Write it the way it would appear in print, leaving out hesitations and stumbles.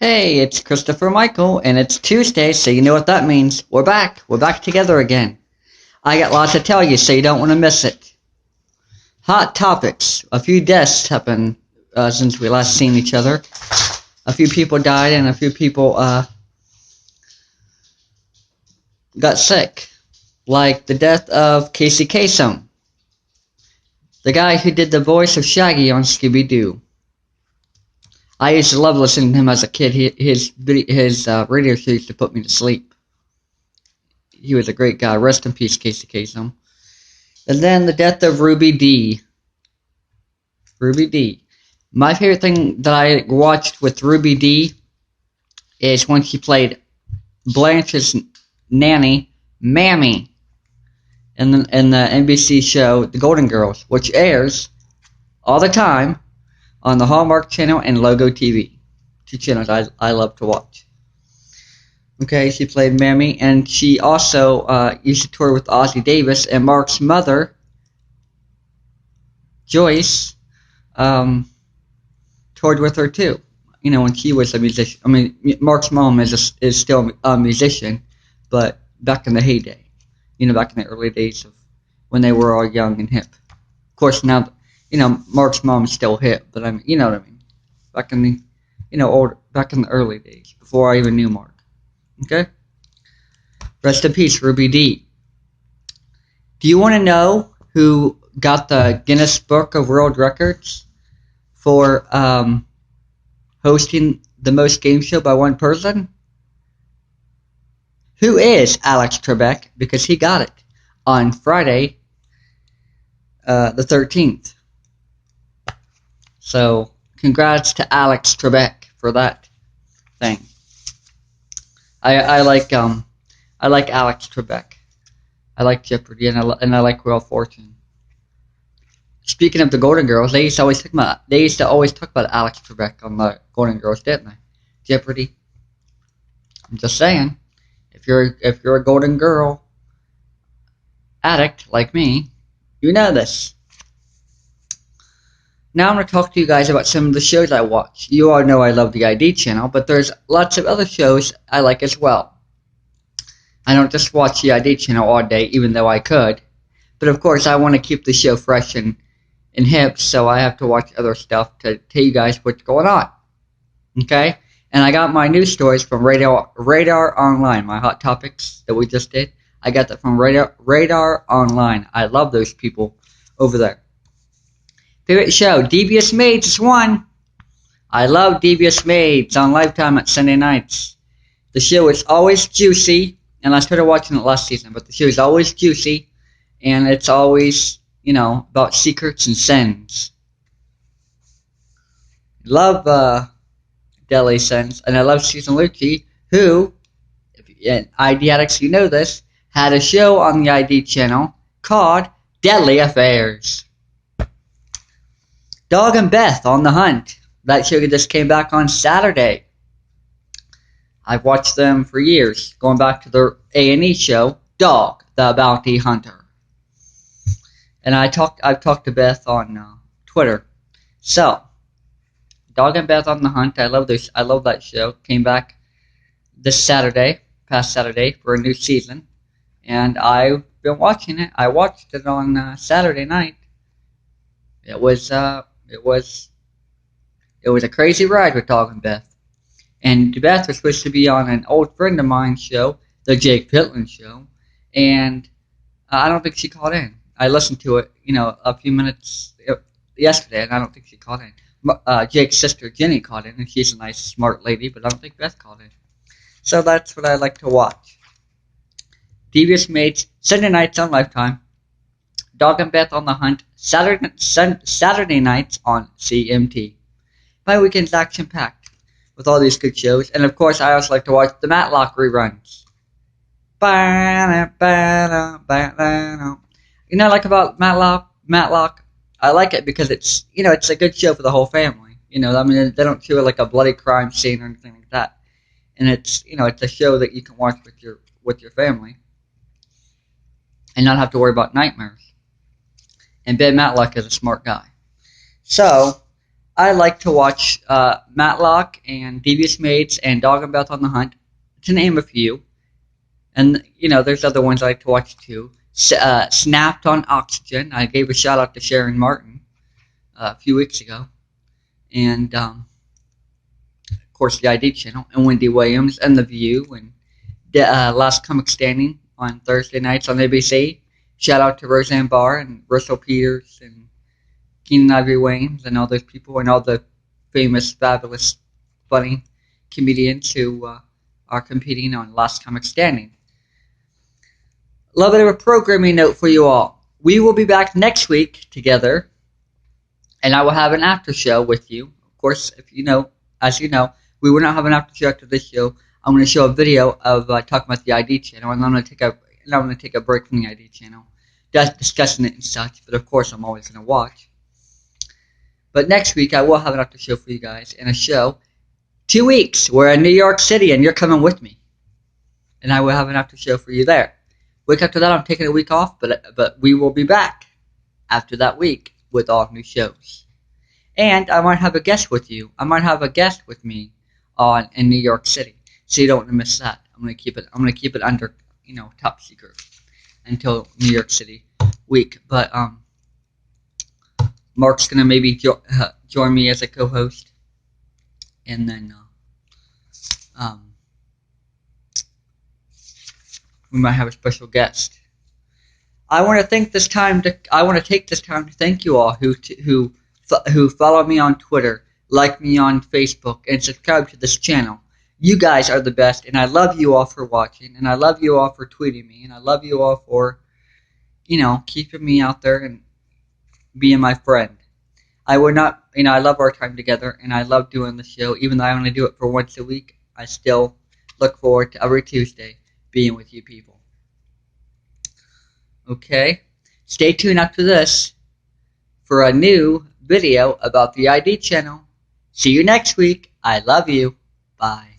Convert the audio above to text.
Hey, it's Christopher Michael, and it's Tuesday, so you know what that means. We're back. We're back together again. I got lots to tell you, so you don't want to miss it. Hot topics. A few deaths happened since we last seen each other. A few people died, and a few people got sick. Like the death of Casey Kasem, the guy who did the voice of Shaggy on Scooby-Doo. I used to love listening to him as a kid. His radio show used to put me to sleep. He was a great guy. Rest in peace, Casey Kasem. And then the death of Ruby Dee. Ruby Dee. My favorite thing that I watched with Ruby Dee is when she played Blanche's nanny, Mammy, in the NBC show The Golden Girls, which airs all the time on the Hallmark Channel and Logo TV. Two channels I love to watch. Okay, she played Mammy, and she also used to tour with Ozzie Davis, and Mark's mother, Joyce, toured with her too. You know, when she was a musician. I mean, Mark's mom is still a musician, but back in the heyday. You know, back in the early days of when they were all young and hip. Of course, now, you know, Mark's mom's still hip, but I mean, you know what I mean. Back in the, back in the early days, before I even knew Mark. Okay? Rest in peace, Ruby Dee. Do you want to know who got the Guinness Book of World Records for hosting the most game show by one person? Who is Alex Trebek? Because he got it on Friday, the 13th. So, congrats to Alex Trebek for that thing. I like Alex Trebek. I like Jeopardy, and I like Wheel of Fortune. Speaking of the Golden Girls, they used to always talk about Alex Trebek on the Golden Girls, didn't they? Jeopardy. I'm just saying, if you're a Golden Girl addict like me, you know this. Now I'm going to talk to you guys about some of the shows I watch. You all know I love the ID channel, but there's lots of other shows I like as well. I don't just watch the ID channel all day, even though I could. But of course, I want to keep the show fresh and hip, so I have to watch other stuff to tell you guys what's going on. Okay? And I got my news stories from Radar Online, my hot topics that we just did. I got that from Radar Online. I love those people over there. Favorite show, Devious Maids is one. I love Devious Maids on Lifetime at Sunday nights. The show is always juicy, and I started watching it last season, but the show is always juicy, and it's always, about secrets and sins. Love Deli Sins, and I love Susan Lucci, who, ID addicts, you know this, had a show on the ID channel called Deadly Affairs. Dog and Beth on the Hunt. That show just came back on Saturday. I've watched them for years, going back to their A&E show, Dog, the Bounty Hunter. And I've talked to Beth on Twitter. So, Dog and Beth on the Hunt. I love that show. Came back this past Saturday, for a new season, and I've been watching it. I watched it on Saturday night. It was a crazy ride with Dog and Beth. And Beth was supposed to be on an old friend of mine's show, the Jake Pitland show, and I don't think she called in. I listened to it, a few minutes yesterday, and I don't think she called in. Jake's sister Jenny called in, and she's a nice, smart lady, but I don't think Beth called in. So that's what I like to watch. Devious Maids, Sunday nights on Lifetime. Dog and Beth on the Hunt, Saturday nights on CMT. My weekend's action-packed with all these good shows, and of course I also like to watch the Matlock reruns. I like about Matlock, I like it because it's a good show for the whole family. They don't show like a bloody crime scene or anything like that, and it's a show that you can watch with your family and not have to worry about nightmares. And Ben Matlock is a smart guy. So, I like to watch Matlock and Devious Mates and Dog and Beth on the Hunt, to name a few. And, there's other ones I like to watch too. Snapped on Oxygen. I gave a shout out to Sharon Martin a few weeks ago. And, of course, the ID channel. And Wendy Williams and The View. And Last Comic Standing on Thursday nights on ABC. Shout out to Roseanne Barr and Russell Peters and Keenan Ivory Wayans and all those people and all the famous, fabulous, funny comedians who are competing on Last Comic Standing. A little bit of a programming note for you all. We will be back next week together, and I will have an after show with you. Of course, as you know, we will not have an after show after this show. I'm going to show a video of talking about the ID channel, and I'm going to take a break from the ID channel, just discussing it and such. But of course, I'm always going to watch. But next week, I will have an after show for you guys, and a show 2 weeks. We're in New York City, and you're coming with me, and I will have an after show for you there. Week after that, I'm taking a week off, but we will be back after that week with all new shows. And I might have a guest with you. I might have a guest with me in New York City, so you don't want to miss that. I'm gonna keep it under top secret until New York City week. But Mark's gonna maybe join me as a co-host, and then we might have a special guest. I want to take this time to thank you all who follow me on Twitter, like me on Facebook, and subscribe to this channel. You guys are the best, and I love you all for watching, and I love you all for tweeting me, and I love you all for, keeping me out there and being my friend. I love our time together, and I love doing the show. Even though I only do it for once a week, I still look forward to every Tuesday being with you people. Okay? Stay tuned after this for a new video about the ID channel. See you next week. I love you. Bye.